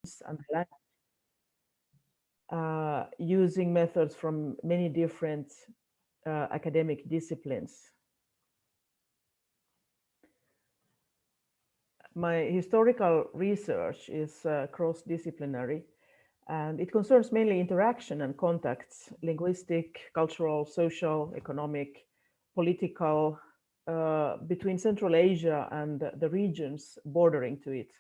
and using methods from many different academic disciplines. My historical research is cross-disciplinary, and it concerns mainly interaction and contacts, linguistic, cultural, social, economic, political, between Central Asia and the regions bordering to it.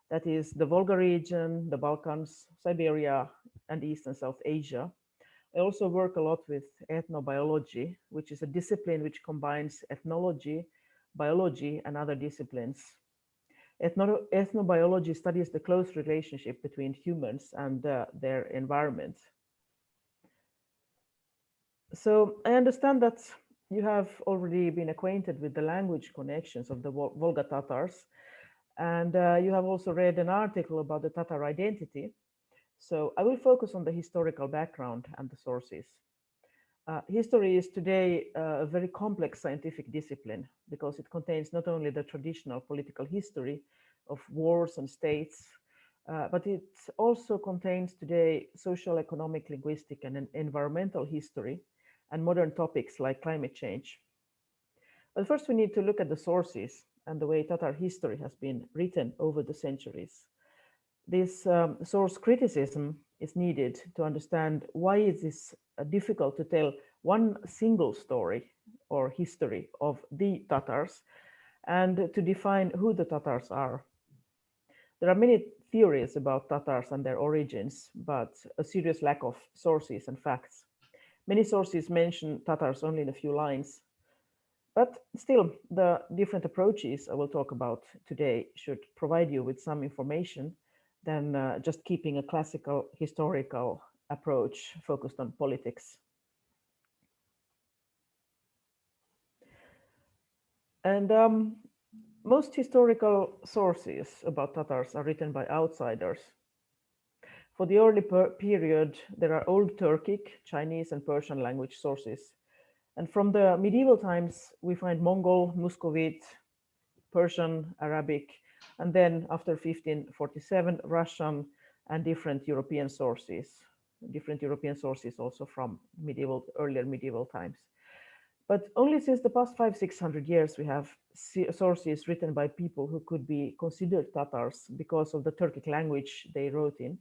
That is the Volga region, the Balkans, Siberia, and East and South Asia. I also work a lot with ethnobiology, which is a discipline which combines ethnology, biology, and other disciplines. Ethnobiology studies the close relationship between humans and their environment. So I understand that you have already been acquainted with the language connections of the Volga Tatars, and you have also read an article about the Tatar identity. So I will focus on the historical background and the sources. History is today a very complex scientific discipline because it contains not only the traditional political history of wars and states, but it also contains today social, economic, linguistic, and environmental history and modern topics like climate change. But first, we need to look at the sources and the way Tatar history has been written over the centuries. This source criticism is needed to understand why it is difficult to tell one single story or history of the Tatars and to define who the Tatars are. There are many theories about Tatars and their origins, but a serious lack of sources and facts. Many sources mention Tatars only in a few lines, but still, the different approaches I will talk about today should provide you with some information than just keeping a classical historical approach focused on politics. And most historical sources about Tatars are written by outsiders. For the early period, there are Old Turkic, Chinese, and Persian language sources. And from the medieval times, we find Mongol, Muscovite, Persian, Arabic, and then after 1547, Russian and different European sources also from earlier medieval times. But only since the past 500-600 years, we have sources written by people who could be considered Tatars because of the Turkic language they wrote in,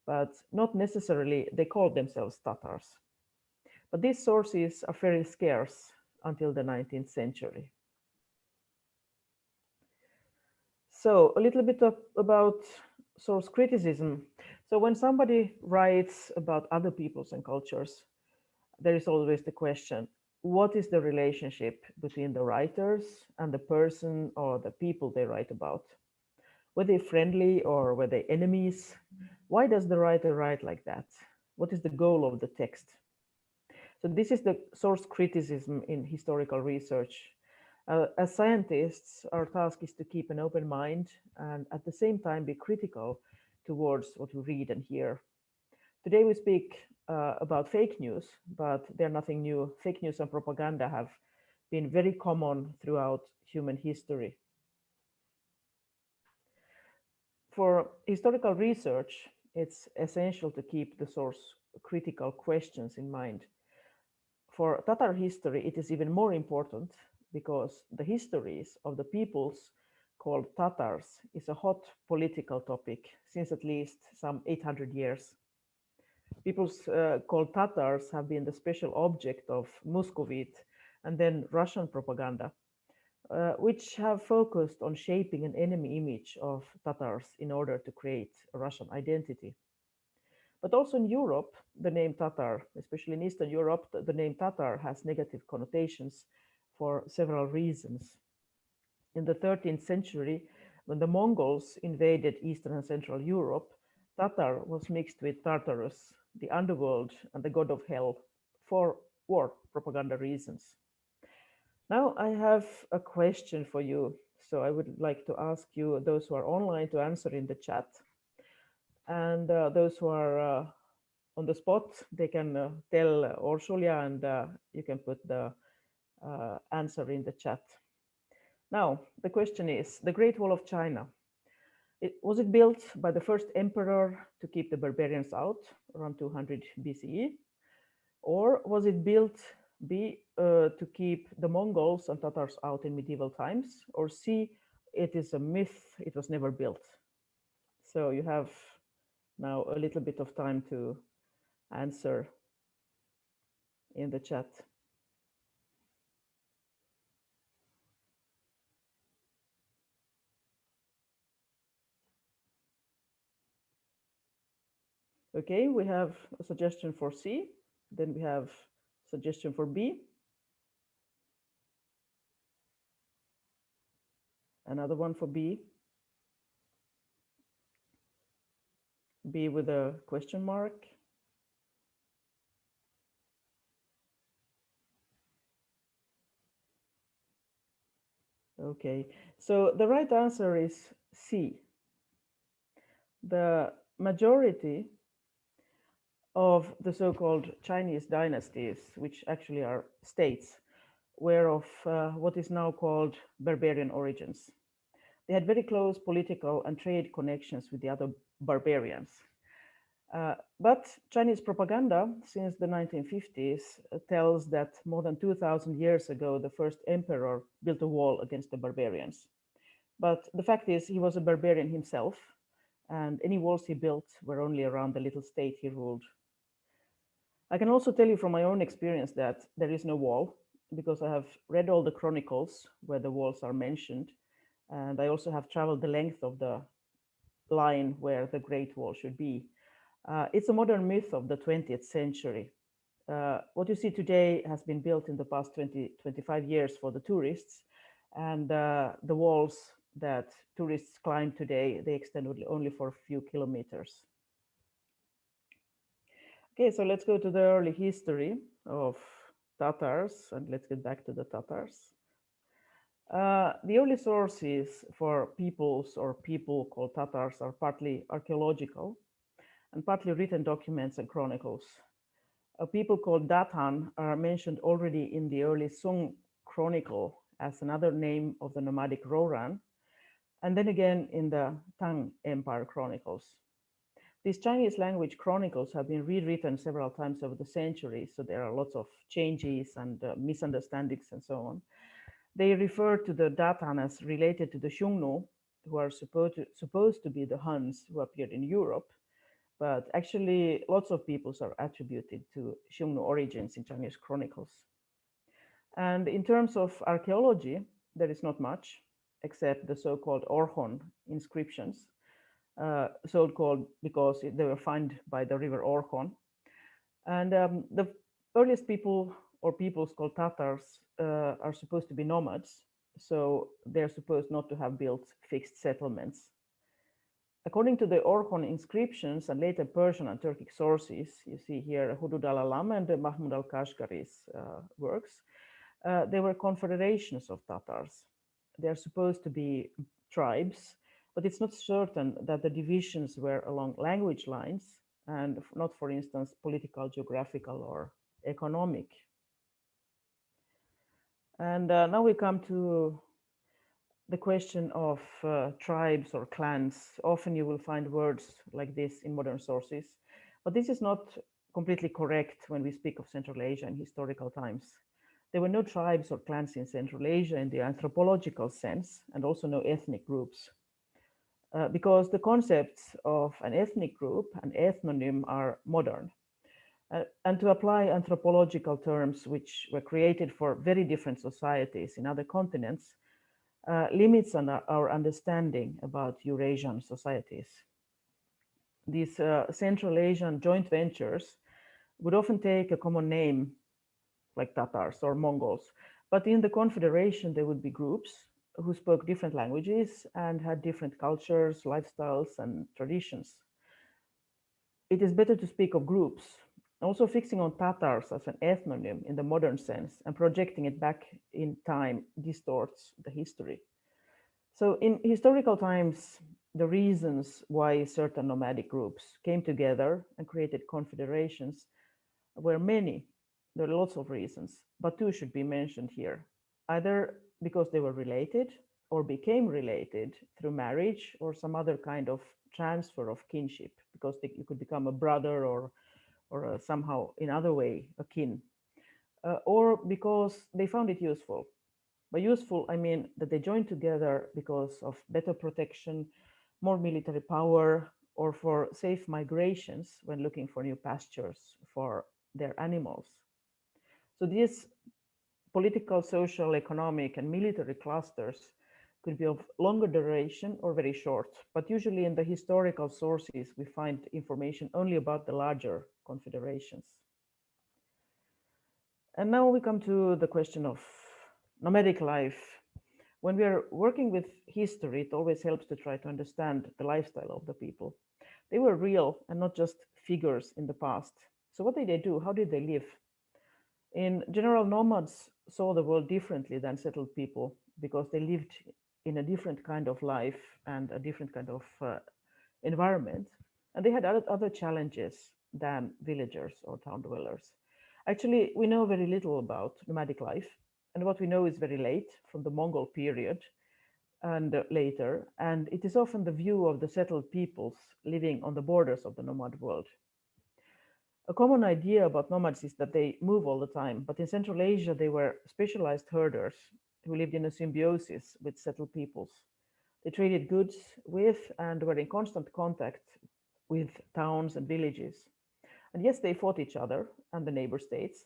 but not necessarily they called themselves Tatars. But these sources are very scarce until the 19th century. So a little bit about source criticism. So when somebody writes about other peoples and cultures, there is always the question, what is the relationship between the writers and the person or the people they write about? Were they friendly or were they enemies? Why does the writer write like that? What is the goal of the text? So this is the source criticism in historical research. As scientists, our task is to keep an open mind and at the same time be critical towards what we read and hear. Today we speak about fake news, but they're nothing new. Fake news and propaganda have been very common throughout human history. For historical research, it's essential to keep the source critical questions in mind. For Tatar history, it is even more important because the histories of the peoples called Tatars is a hot political topic since at least some 800 years. Peoples called Tatars have been the special object of Muscovite and then Russian propaganda, which have focused on shaping an enemy image of Tatars in order to create a Russian identity. But also in Europe, the name Tatar, especially in Eastern Europe, the name Tatar has negative connotations for several reasons. In the 13th century, when the Mongols invaded Eastern and Central Europe, Tatar was mixed with Tartarus, the underworld and the god of hell, for war propaganda reasons. Now I have a question for you. So I would like to ask you, those who are online, to answer in the chat. And those who are on the spot, they can tell Orsolia and you can put the answer in the chat. Now, the question is, the Great Wall of China. Was it built by the first emperor to keep the barbarians out around 200 BCE? Or was it built to keep the Mongols and Tatars out in medieval times? Or C, it is a myth, it was never built? So you have now a little bit of time to answer in the chat. Okay, we have a suggestion for C, then we have suggestion for B, another one for B with a question mark. Okay, so the right answer is C. The majority of the so-called Chinese dynasties, which actually are states, were of what is now called barbarian origins. They had very close political and trade connections with the other barbarians. But Chinese propaganda since the 1950s tells that more than 2,000 years ago, the first emperor built a wall against the barbarians. But the fact is, he was a barbarian himself, and any walls he built were only around the little state he ruled. I can also tell you from my own experience that there is no wall, because I have read all the chronicles where the walls are mentioned, and I also have traveled the length of the line where the Great Wall should be. It's a modern myth of the 20th century. What you see today has been built in the past 20, 25 years for the tourists, and the walls that tourists climb today, they extend only for a few kilometers. Okay, so let's go to the early history of Tatars, and let's get back to the Tatars. The early sources for peoples or people called Tatars are partly archaeological and partly written documents and chronicles. A people called Datan are mentioned already in the early Sung Chronicle as another name of the nomadic Roran, and then again in the Tang Empire Chronicles. These Chinese language chronicles have been rewritten several times over the centuries, so there are lots of changes and misunderstandings and so on. They refer to the Datan as related to the Xiongnu, who are supposed to be the Huns who appeared in Europe, but actually lots of peoples are attributed to Xiongnu origins in Chinese chronicles. And in terms of archaeology, there is not much except the so-called Orkhon inscriptions, so-called because they were found by the river Orkhon. And the earliest people or peoples called Tatars are supposed to be nomads, so they're supposed not to have built fixed settlements. According to the Orkhon inscriptions and later Persian and Turkic sources, you see here Hudud al-Alam and Mahmud al-Kashgari's works, they were confederations of Tatars. They're supposed to be tribes, but it's not certain that the divisions were along language lines and not, for instance, political, geographical, or economic. And now we come to the question of tribes or clans. Often you will find words like this in modern sources, but this is not completely correct when we speak of Central Asia in historical times. There were no tribes or clans in Central Asia in the anthropological sense, and also no ethnic groups. Because the concepts of an ethnic group and ethnonym are modern. And to apply anthropological terms which were created for very different societies in other continents limits on our understanding about Eurasian societies. These Central Asian joint ventures would often take a common name like Tatars or Mongols, but in the confederation there would be groups who spoke different languages and had different cultures, lifestyles, and traditions. It is better to speak of groups. Also, fixing on Tatars as an ethnonym in the modern sense and projecting it back in time distorts the history. So, in historical times, the reasons why certain nomadic groups came together and created confederations were many. There are lots of reasons, but two should be mentioned here. Either because they were related, or became related through marriage or some other kind of transfer of kinship, because you could become a brother or somehow in other way a kin, or because they found it useful. By useful, I mean that they joined together because of better protection, more military power, or for safe migrations when looking for new pastures for their animals. So these political, social, economic, and military clusters could be of longer duration or very short, but usually in the historical sources, we find information only about the larger confederations. And now we come to the question of nomadic life. When we are working with history, it always helps to try to understand the lifestyle of the people. They were real and not just figures in the past. So, what did they do? How did they live? In general, nomads saw the world differently than settled people because they lived in a different kind of life and a different kind of environment. And they had other challenges than villagers or town dwellers. Actually, we know very little about nomadic life. And what we know is very late, from the Mongol period and later. And it is often the view of the settled peoples living on the borders of the nomad world. A common idea about nomads is that they move all the time, but in Central Asia, they were specialized herders who lived in a symbiosis with settled peoples. They traded goods with and were in constant contact with towns and villages. And yes, they fought each other and the neighbor states,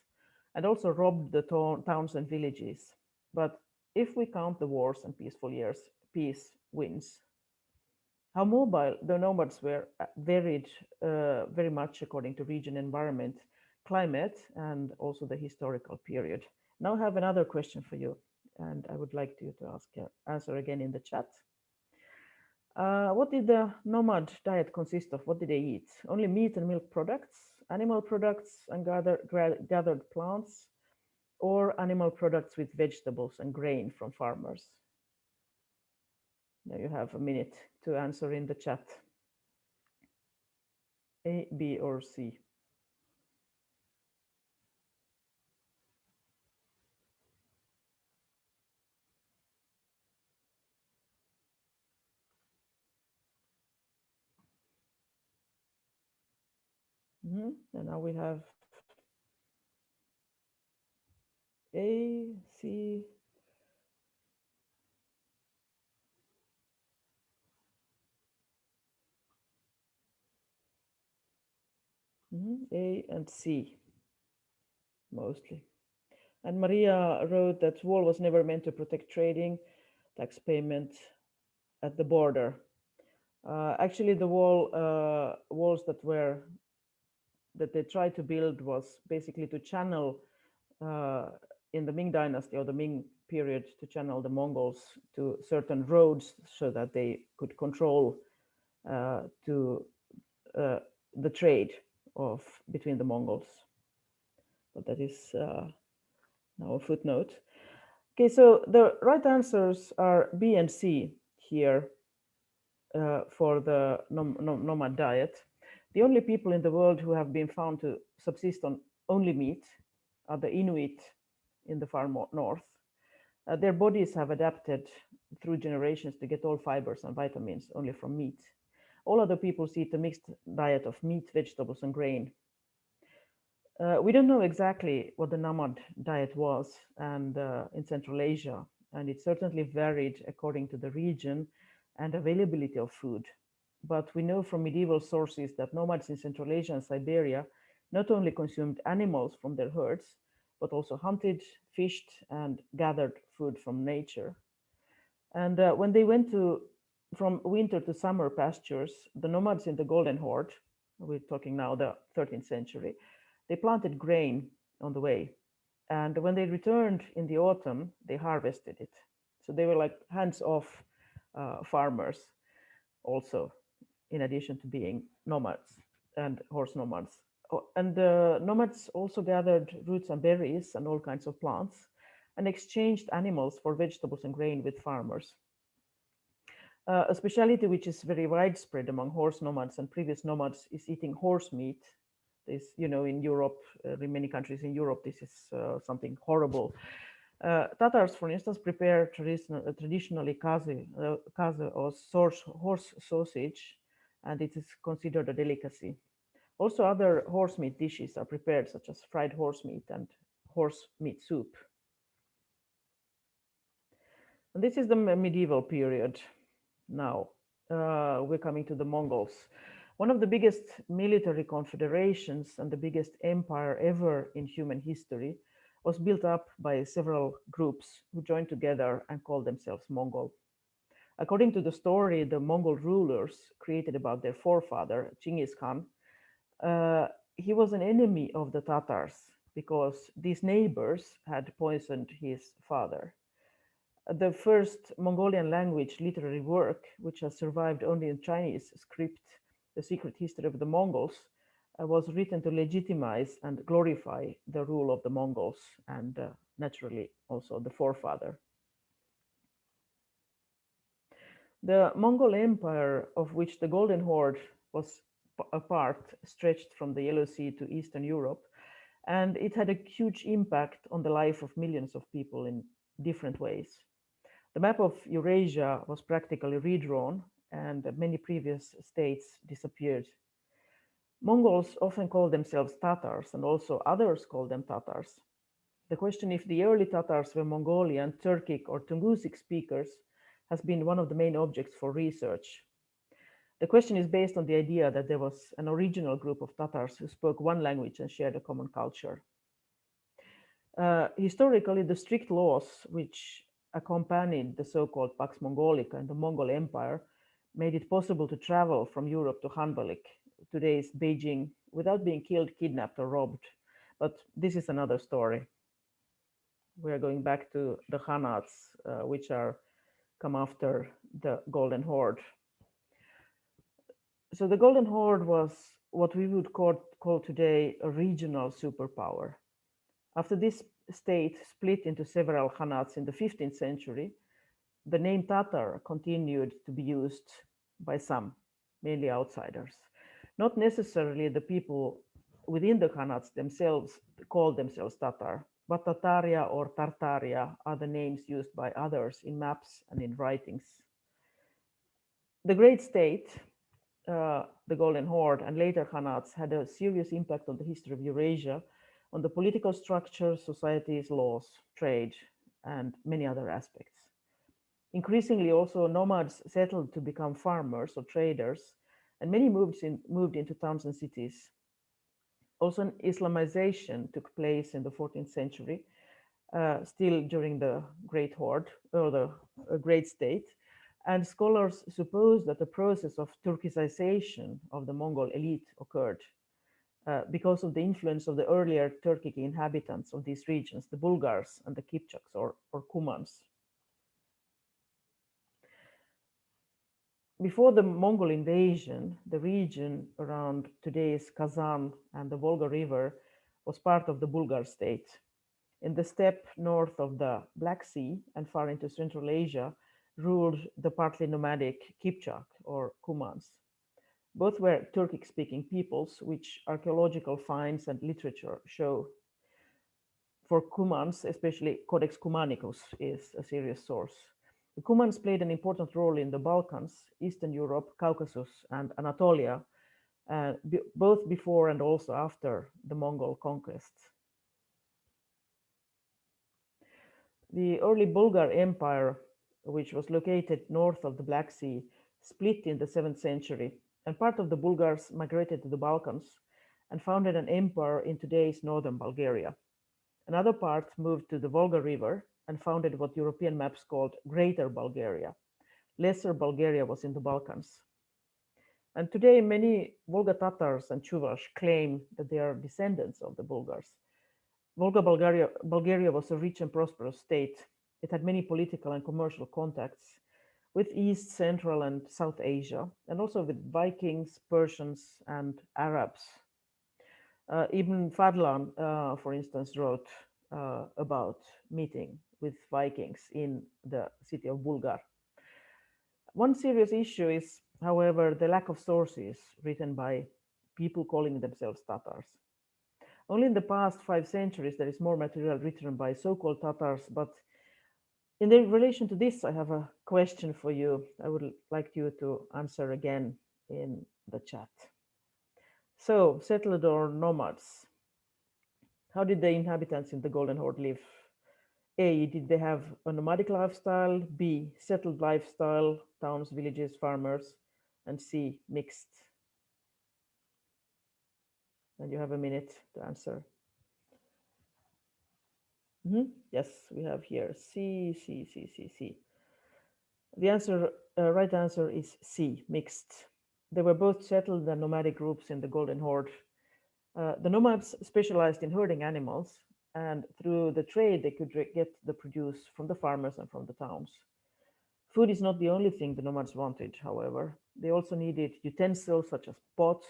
and also robbed the towns and villages. But if we count the wars and peaceful years, peace wins. How mobile the nomads were varied very much according to region, environment, climate, and also the historical period. Now I have another question for you, and I would like you to answer again in the chat. What did the nomad diet consist of? What did they eat? Only meat and milk products, animal products and gathered plants, or animal products with vegetables and grain from farmers? Now you have a minute to answer in the chat. A, B, or C? And now we have A, C, A and C, mostly. And Maria wrote that wall was never meant to protect trading, tax payment at the border. Actually, the walls that they tried to build was basically to channel in the Ming Dynasty or the Ming period, to channel the Mongols to certain roads so that they could control to the trade of between the Mongols. But that is now a footnote. Okay, so the right answers are B and C here for the nomad diet. The only people in the world who have been found to subsist on only meat are the Inuit in the far north. Their bodies have adapted through generations to get all fibers and vitamins only from meat. All other peoples eat a mixed diet of meat, vegetables, and grain. We don't know exactly what the nomad diet was and in Central Asia, and it certainly varied according to the region and availability of food. But we know from medieval sources that nomads in Central Asia and Siberia not only consumed animals from their herds, but also hunted, fished, and gathered food from nature. And when they went from winter to summer pastures, the nomads in the Golden Horde, we're talking now the 13th century, they planted grain on the way. And when they returned in the autumn, they harvested it. So they were like hands-off farmers also, in addition to being nomads and horse nomads. Oh, and the nomads also gathered roots and berries and all kinds of plants and exchanged animals for vegetables and grain with farmers. A specialty which is very widespread among horse nomads and previous nomads is eating horse meat. This, in Europe, in many countries in Europe, this is something horrible. Tatars, for instance, prepare traditionally kaze or horse sausage, and it is considered a delicacy. Also, other horse meat dishes are prepared, such as fried horse meat and horse meat soup. And this is the medieval period now. We're coming to the Mongols. One of the biggest military confederations and the biggest empire ever in human history was built up by several groups who joined together and called themselves Mongol. According to the story, the Mongol rulers created about their forefather, Genghis Khan. uh, he was an enemy of the Tatars because these neighbors had poisoned his father. The first Mongolian language literary work, which has survived only in Chinese script, The Secret History of the Mongols, was written to legitimize and glorify the rule of the Mongols and naturally also the forefather. The Mongol Empire, of which the Golden Horde was a part, stretched from the Yellow Sea to Eastern Europe, and it had a huge impact on the life of millions of people in different ways. The map of Eurasia was practically redrawn, and many previous states disappeared. Mongols often call themselves Tatars, and also others call them Tatars. The question if the early Tatars were Mongolian, Turkic, or Tungusic speakers has been one of the main objects for research. The question is based on the idea that there was an original group of Tatars who spoke one language and shared a common culture. Historically, the strict laws which accompanied the so-called Pax Mongolica and the Mongol Empire made it possible to travel from Europe to Hanbalik, today's Beijing, without being killed, kidnapped, or robbed. But this is another story. We are going back to the Khanats, which are come after the Golden Horde. So the Golden Horde was what we would call today a regional superpower. After this state split into several Khanats in the 15th century, the name Tatar continued to be used by some, mainly outsiders. Not necessarily the people within the Khanats themselves called themselves Tatar, but Tataria or Tartaria are the names used by others in maps and in writings. The Great State, the Golden Horde, and later Khanats had a serious impact on the history of Eurasia, on the political structure, societies, laws, trade, and many other aspects. Increasingly, also nomads settled to become farmers or traders, and many moved into towns and cities. Also, an Islamization took place in the 14th century, still during the Great Horde or the Great State. And scholars suppose that the process of Turkicization of the Mongol elite occurred because of the influence of the earlier Turkic inhabitants of these regions, the Bulgars and the Kipchaks or Kumans. Before the Mongol invasion, the region around today's Kazan and the Volga River was part of the Bulgar state. In the steppe north of the Black Sea and far into Central Asia ruled the partly nomadic Kipchak or Kumans. Both were Turkic-speaking peoples, which archaeological finds and literature show. For Kumans, especially Codex Cumanicus is a serious source. The Kumans played an important role in the Balkans, Eastern Europe, Caucasus, and Anatolia, both before and also after the Mongol conquest. The early Bulgar Empire, which was located north of the Black Sea, split in the 7th century, and part of the Bulgars migrated to the Balkans and founded an empire in today's northern Bulgaria. Another part moved to the Volga River and founded what European maps called Greater Bulgaria. Lesser Bulgaria was in the Balkans. And today, many Volga Tatars and Chuvash claim that they are descendants of the Bulgars. Volga Bulgaria was a rich and prosperous state. It had many political and commercial contacts with East, Central, and South Asia, and also with Vikings, Persians, and Arabs. Ibn Fadlan, for instance, wrote about meeting with Vikings in the city of Bulgar. One serious issue is, however, the lack of sources written by people calling themselves Tatars. Only in the past 5 centuries there is more material written by so-called Tatars, but in the relation to this, I have a question for you. I would like you to answer again in the chat. So, settled or nomads? How did the inhabitants in the Golden Horde live? A, did they have a nomadic lifestyle? B, settled lifestyle, towns, villages, farmers? And C, mixed. And you have a minute to answer. Yes, we have here C, C, C, C, C. The right answer is C, mixed. They were both settled and nomadic groups in the Golden Horde. The nomads specialized in herding animals, and through the trade, they could get the produce from the farmers and from the towns. Food is not the only thing the nomads wanted, however. They also needed utensils such as pots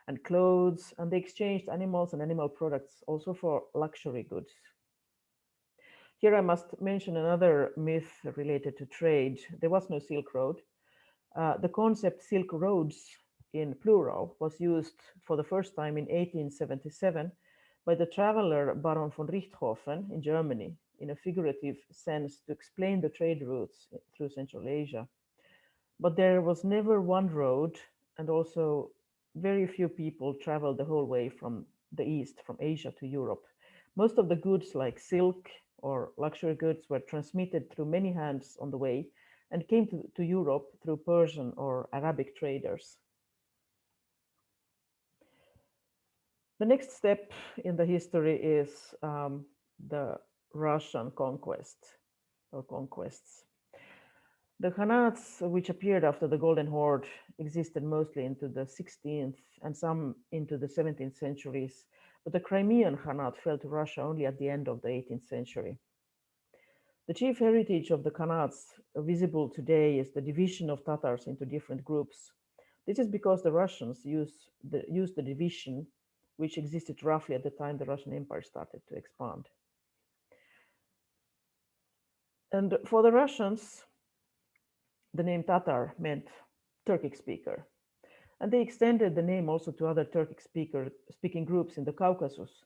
and clothes, and they exchanged animals and animal products also for luxury goods. Here I must mention another myth related to trade. There was no Silk Road. The concept Silk Roads in plural was used for the first time in 1877 by the traveler Baron von Richthofen in Germany in a figurative sense to explain the trade routes through Central Asia. But there was never one road, and also very few people traveled the whole way from the east, from Asia to Europe. Most of the goods, like silk or luxury goods, were transmitted through many hands on the way and came to Europe through Persian or Arabic traders. The next step in the history is the Russian conquest or conquests. The Khanates, which appeared after the Golden Horde, existed mostly into the 16th and some into the 17th centuries, but the Crimean Khanate fell to Russia only at the end of the 18th century. The chief heritage of the Khanates visible today is the division of Tatars into different groups. This is because the Russians used the division, which existed roughly at the time the Russian Empire started to expand. And for the Russians, the name Tatar meant Turkic speaker. And they extended the name also to other Turkic speaking groups in the Caucasus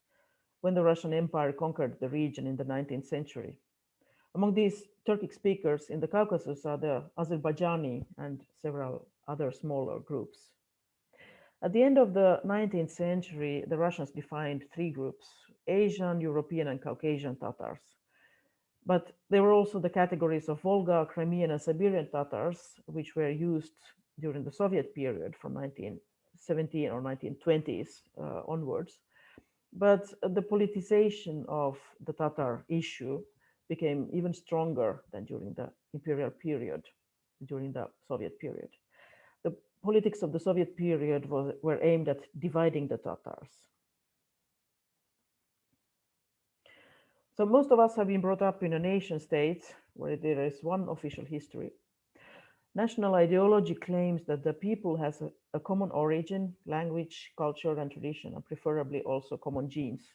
when the Russian Empire conquered the region in the 19th century. Among these Turkic speakers in the Caucasus are the Azerbaijani and several other smaller groups. At the end of the 19th century, the Russians defined three groups: Asian, European, and Caucasian Tatars. But there were also the categories of Volga, Crimean, and Siberian Tatars, which were used during the Soviet period from 1917 or 1920s onwards. But the politicization of the Tatar issue became even stronger than during the imperial period, during the Soviet period. The politics of the Soviet period were aimed at dividing the Tatars. So most of us have been brought up in a nation state where there is one official history. National ideology claims that the people has a common origin, language, culture, and tradition, and preferably also common genes.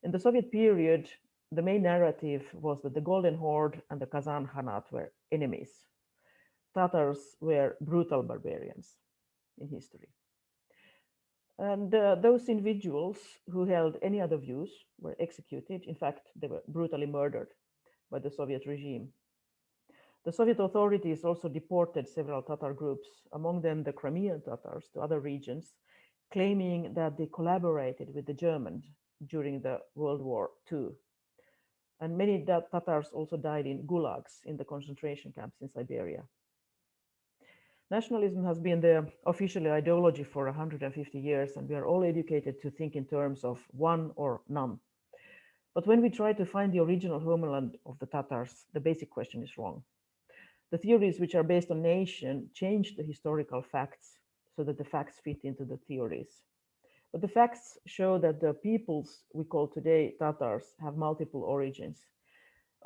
In the Soviet period, the main narrative was that the Golden Horde and the Kazan Khanate were enemies. Tatars were brutal barbarians in history. And those individuals who held any other views were executed. In fact, they were brutally murdered by the Soviet regime. The Soviet authorities also deported several Tatar groups, among them the Crimean Tatars, to other regions, claiming that they collaborated with the Germans during the World War II. And many Tatars also died in gulags in the concentration camps in Siberia. Nationalism has been the official ideology for 150 years, and we are all educated to think in terms of one or none. But when we try to find the original homeland of the Tatars, the basic question is wrong. The theories which are based on nation change the historical facts so that the facts fit into the theories. But the facts show that the peoples we call today Tatars have multiple origins.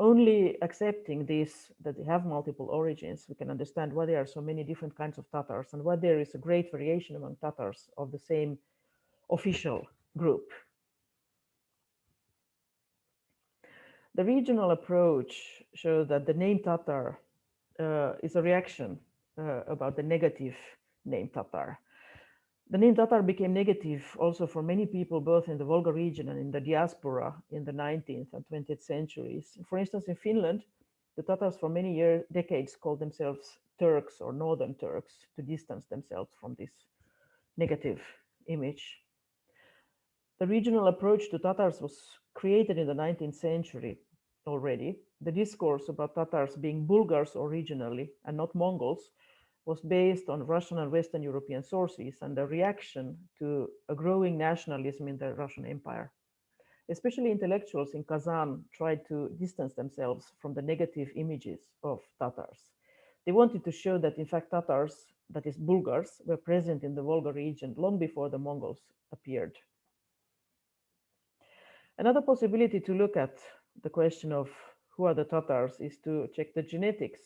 Only accepting this, that they have multiple origins, we can understand why there are so many different kinds of Tatars and why there is a great variation among Tatars of the same official group. The regional approach shows that the name Tatar is a reaction about the negative name Tatar. The name Tatar became negative also for many people, both in the Volga region and in the diaspora in the 19th and 20th centuries. For instance, in Finland, the Tatars for many decades called themselves Turks or Northern Turks to distance themselves from this negative image. The regional approach to Tatars was created in the 19th century already. The discourse about Tatars being Bulgars originally and not Mongols was based on Russian and Western European sources and a reaction to a growing nationalism in the Russian Empire. Especially intellectuals in Kazan tried to distance themselves from the negative images of Tatars. They wanted to show that, in fact, Tatars, that is, Bulgars, were present in the Volga region long before the Mongols appeared. Another possibility to look at the question of who are the Tatars is to check the genetics.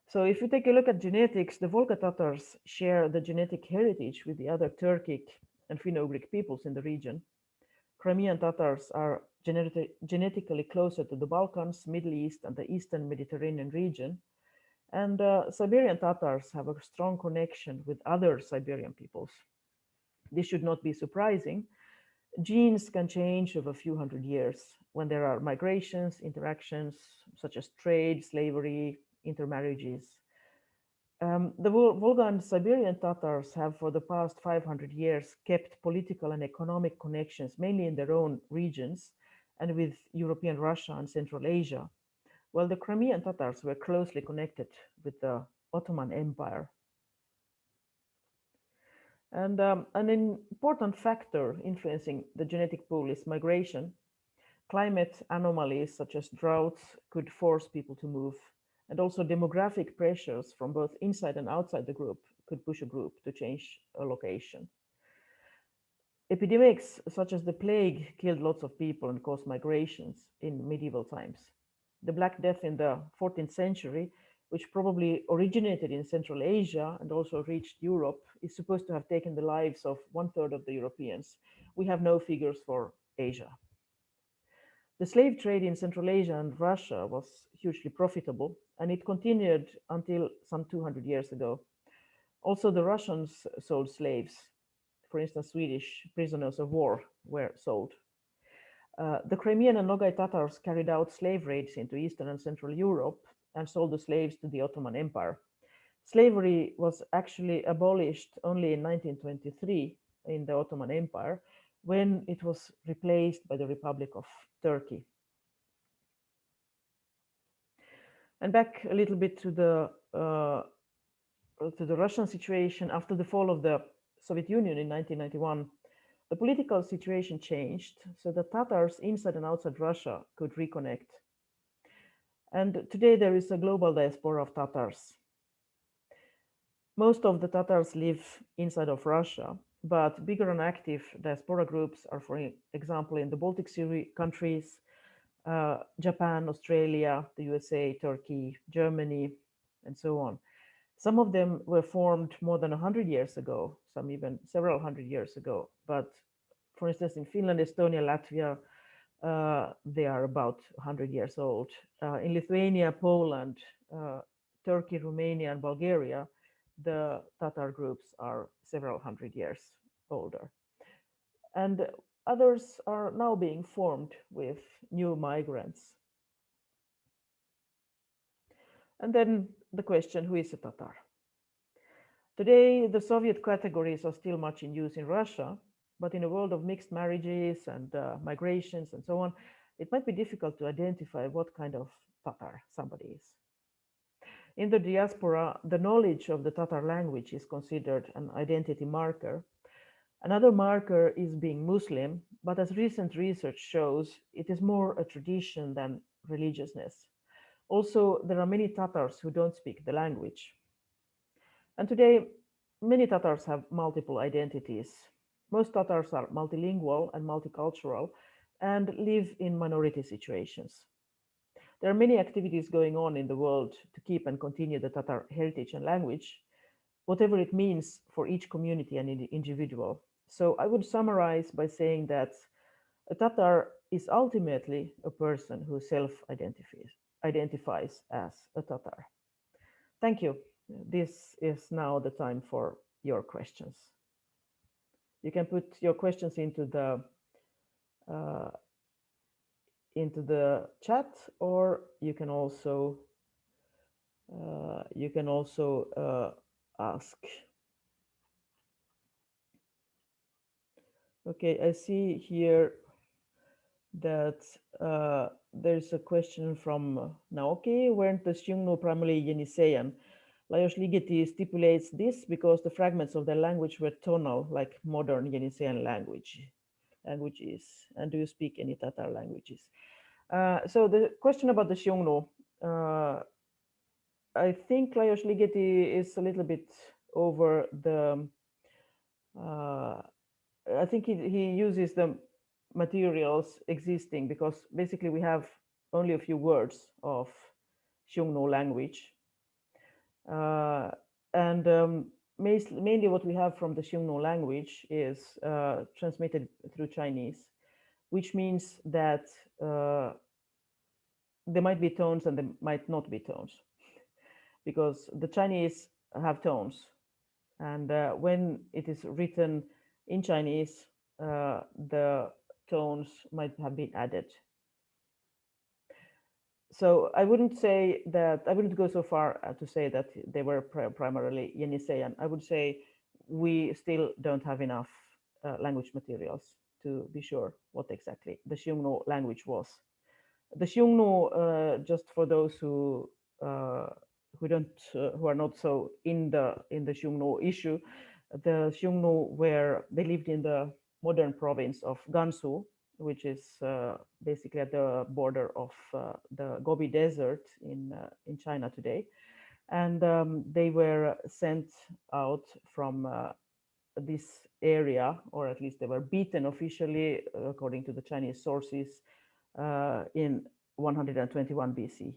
So if you take a look at genetics, the Volga Tatars share the genetic heritage with the other Turkic and Finno-Ugric peoples in the region. Crimean Tatars are genetically closer to the Balkans, Middle East, and the Eastern Mediterranean region. And Siberian Tatars have a strong connection with other Siberian peoples. This should not be surprising. Genes can change over a few hundred years when there are migrations, interactions such as trade, slavery, intermarriages. The Volga and Siberian Tatars have, for the past 500 years, kept political and economic connections mainly in their own regions and with European Russia and Central Asia, while the Crimean Tatars were closely connected with the Ottoman Empire. And an important factor influencing the genetic pool is migration. Climate anomalies such as droughts could force people to move, and also demographic pressures from both inside and outside the group could push a group to change a location. Epidemics such as the plague killed lots of people and caused migrations in medieval times. The Black Death in the 14th century, which probably originated in Central Asia and also reached Europe, is supposed to have taken the lives of 1/3 of the Europeans. We have no figures for Asia. The slave trade in Central Asia and Russia was hugely profitable, and it continued until some 200 years ago. Also, the Russians sold slaves. For instance, Swedish prisoners of war were sold. The Crimean and Nogai Tatars carried out slave raids into Eastern and Central Europe and sold the slaves to the Ottoman Empire. Slavery was actually abolished only in 1923 in the Ottoman Empire, when it was replaced by the Republic of Turkey. And back a little bit to the Russian situation after the fall of the Soviet Union in 1991. The political situation changed so that Tatars inside and outside Russia could reconnect. And today there is a global diaspora of Tatars. Most of the Tatars live inside of Russia, but bigger and active diaspora groups are, for example, in the Baltic Sea countries, Japan, Australia, the USA, Turkey, Germany, and so on. Some of them were formed more than 100 years ago, some even several hundred years ago. But for instance, in Finland, Estonia, Latvia, they are about 100 years old. In Lithuania, Poland, Turkey, Romania, and Bulgaria, the Tatar groups are several hundred years older. And others are now being formed with new migrants. And then the question, who is a Tatar? Today, the Soviet categories are still much in use in Russia, but in a world of mixed marriages and migrations and so on, it might be difficult to identify what kind of Tatar somebody is. In the diaspora, the knowledge of the Tatar language is considered an identity marker. Another marker is being Muslim, but as recent research shows, it is more a tradition than religiousness. Also, there are many Tatars who don't speak the language. And today, many Tatars have multiple identities. Most Tatars are multilingual and multicultural and live in minority situations. There are many activities going on in the world to keep and continue the Tatar heritage and language, whatever it means for each community and individual. So I would summarize by saying that a Tatar is ultimately a person who self-identifies as a Tatar. Thank you. This is now the time for your questions. You can put your questions uh, into the chat, or you can also ask. Okay, I see here that there's a question from Naoki. Weren't the Xiongnu primarily Yeniseian? Lajos Ligeti stipulates this because the fragments of their language were tonal, like modern Yeniseian languages. And do you speak any Tatar languages? So the question about the Xiongnu, I think Lajos Ligeti is a little bit over the. Uh, I think he uses the materials existing, because basically we have only a few words of Xiongnu language. And mainly what we have from the Xiongnu language is transmitted through Chinese, which means that there might be tones and there might not be tones, because the Chinese have tones. And when it is written in Chinese, the tones might have been added. So I wouldn't say that, I wouldn't go so far to say that they were primarily Yeniseian. I would say we still don't have enough language materials to be sure what exactly the Xiongnu language was. The Xiongnu, just for those who are not so in the Xiongnu issue, the Xiongnu they lived in the modern province of Gansu, which is basically at the border of the Gobi Desert in China today, and they were sent out from this area, or at least they were beaten officially, according to the Chinese sources, in 121 BC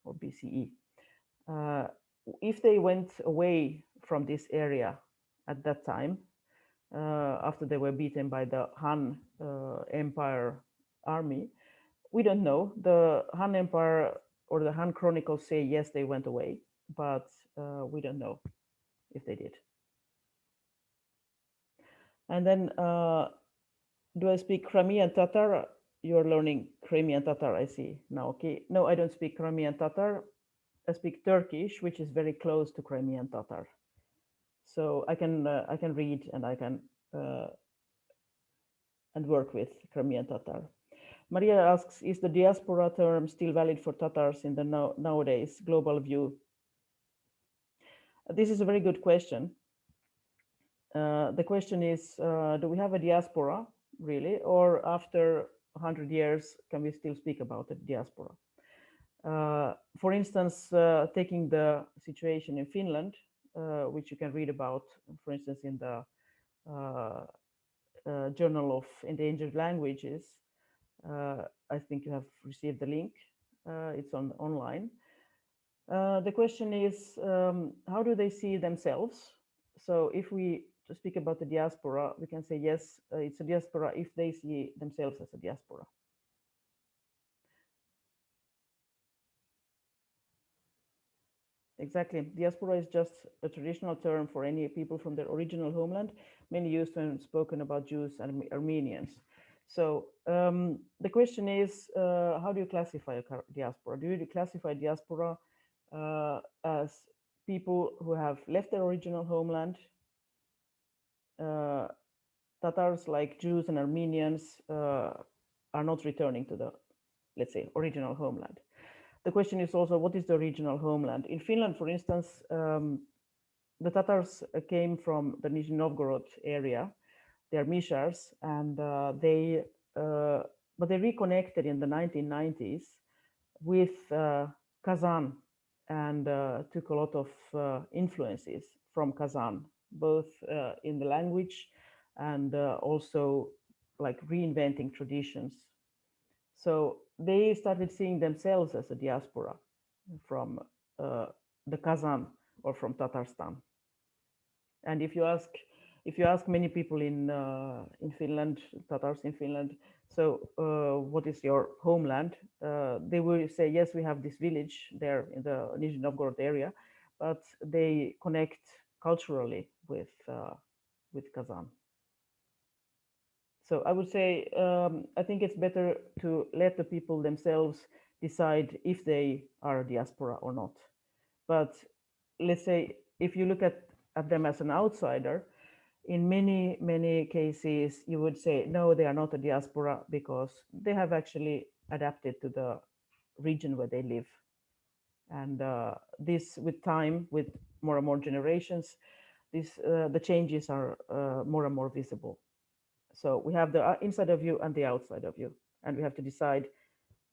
or BCE. If they went away from this area at that time, after they were beaten by the Han Empire army, we don't know. The Han Empire or the Han Chronicles say yes, they went away, but we don't know if they did. And then, do I speak Crimean Tatar? You're learning Crimean Tatar, I see now. Okay, no, I don't speak Crimean Tatar. I speak Turkish, which is very close to Crimean Tatar. So I can read and I can and work with Crimean Tatar. Maria asks, is the diaspora term still valid for Tatars in the nowadays global view? This is a very good question. The question is, do we have a diaspora really, or after 100 years, can we still speak about the diaspora? For instance, taking the situation in Finland, which you can read about, for instance, in the Journal of Endangered Languages. I think you have received the link. It's online. The question is, how do they see themselves? So if we speak about the diaspora, we can say, yes, it's a diaspora if they see themselves as a diaspora. Exactly. Diaspora is just a traditional term for any people from their original homeland, mainly used when spoken about Jews and Armenians. So the question is, how do you classify a diaspora? Do you classify diaspora as people who have left their original homeland? Tatars, like Jews and Armenians, are not returning to the, let's say, original homeland. The question is also, what is the original homeland? In Finland, for instance, the Tatars came from the Nizhny Novgorod area. They are Mishars, and but they reconnected in the 1990s with Kazan, and took a lot of influences from Kazan, both in the language and also like reinventing traditions. So they started seeing themselves as a diaspora from the Kazan or from Tatarstan. And if you ask many people in Finland, Tatars in Finland, so what is your homeland? They will say, yes, we have this village there in the Nizhny Novgorod area, but they connect culturally with Kazan. So I would say I think it's better to let the people themselves decide if they are a diaspora or not. But let's say if you look at them as an outsider, in many cases you would say no, they are not a diaspora because they have actually adapted to the region where they live. And this, with time, with more and more generations, the changes are more and more visible. So we have the inside of you and the outside of you, and we have to decide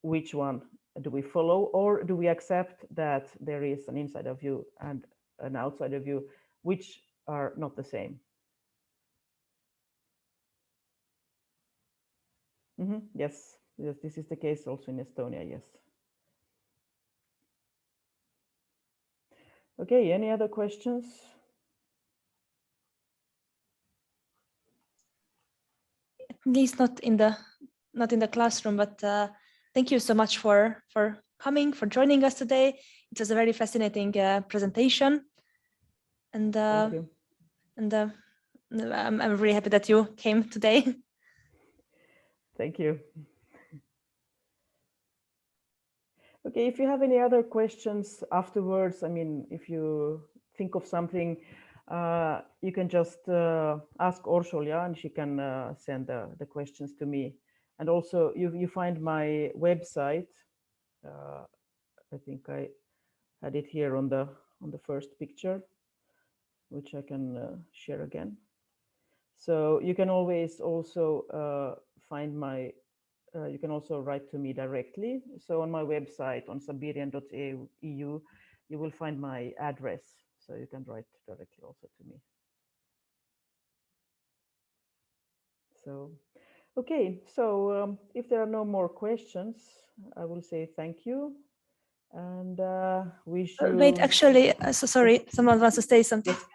which one do we follow, or do we accept that there is an inside of you and an outside of you, which are not the same. Yes, yes, this is the case also in Estonia. Yes. Okay. Any other questions? At least not in the classroom, but thank you so much for coming, for joining us today. It was a very fascinating presentation, and Thank you. I'm really happy that you came today. Thank you. Okay, if you have any other questions afterwards, I mean, if you think of something, you can just ask Orsolja, and she can send the questions to me. And also, you find my website. I think I had it here on the first picture, which I can share again. So you can always also find my. You can also write to me directly. So on my website, on sabirian.eu, you will find my address. So you can write directly also to me. So, okay. So if there are no more questions, I will say thank you and wish you. Wait, actually, so sorry, someone wants to say something. Yes.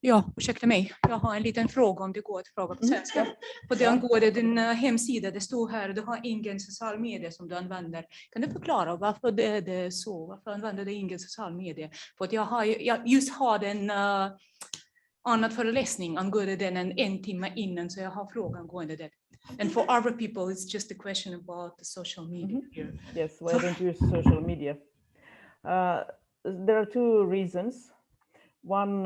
Ja, ursäkta mig. Jag har en liten fråga om det går att fråga på svenska. På den går det din hemsida, det står här, du har ingen social media som du använder. Kan du förklara varför det är så? Varför använder du ingen social media? För att jag just har en annan föreläsning angående den en timme innan, så jag har frågan gående där. And for other people, it's just a question about the social media here. Yes, why don't you use social media? There are two reasons. One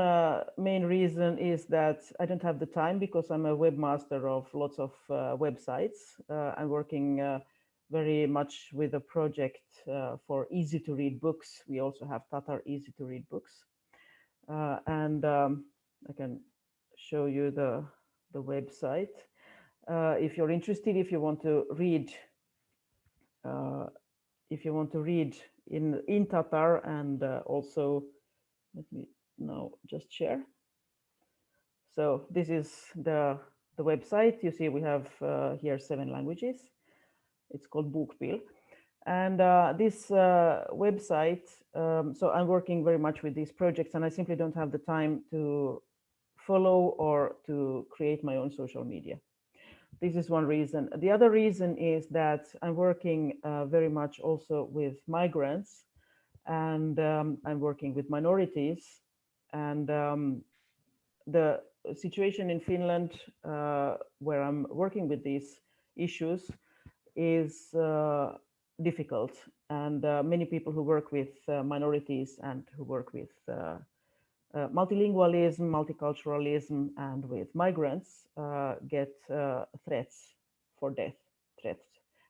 main reason is that I don't have the time because I'm a webmaster of lots of websites. I'm working very much with a project for easy to read books. We also have Tatar easy to read books. And I can show you the website. If you're interested, if you want to read in Tatar, and also let me now just share. So this is the website. You see we have here 7 languages. It's called Bokbil. And this website, so I'm working very much with these projects, and I simply don't have the time to follow or to create my own social media. This is one reason. The other reason is that I'm working very much also with migrants, and I'm working with minorities. And the situation in Finland, where I'm working with these issues, is difficult. And many people who work with minorities and who work with multilingualism, multiculturalism, and with migrants get threats for death threats.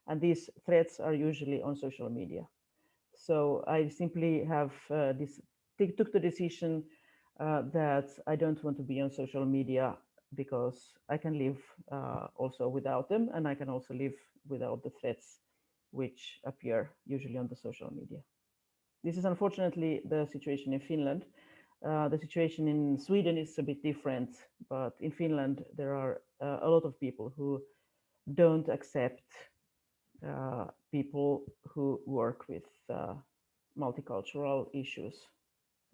And these threats are usually on social media. So I simply have took the decision that I don't want to be on social media because I can live also without them, and I can also live without the threats which appear usually on the social media. This is unfortunately the situation in Finland. The situation in Sweden is a bit different, but in Finland there are a lot of people who don't accept people who work with multicultural issues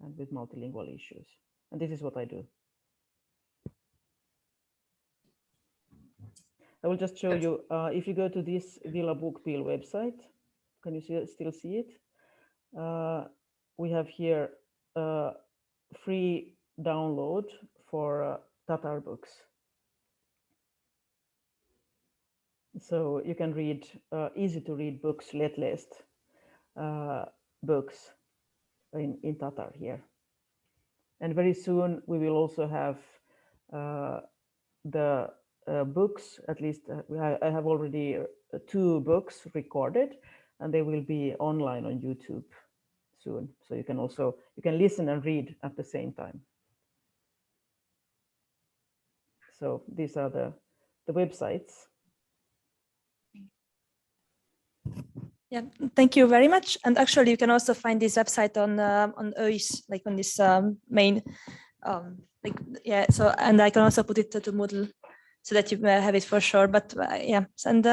and with multilingual issues. And this is what I do. I will just show you, if you go to this Villa Bokbil website, can you still see it? We have here free download for Tatar books. So you can read easy to read books, lättläst books in Tatar here. And very soon we will also have the books, at least I have already 2 books recorded, and they will be online on YouTube soon. So you can listen and read at the same time. So these are the websites. Yeah, thank you very much. And actually, you can also find this website on ÖIS, like on this main, like yeah. So and I can also put it to Moodle, so that you have it for sure. But yeah, and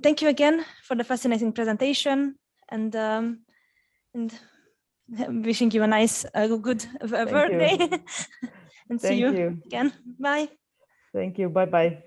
thank you again for the fascinating presentation, and wishing you a nice, good work day. And see you again. Bye. Thank you. Bye bye.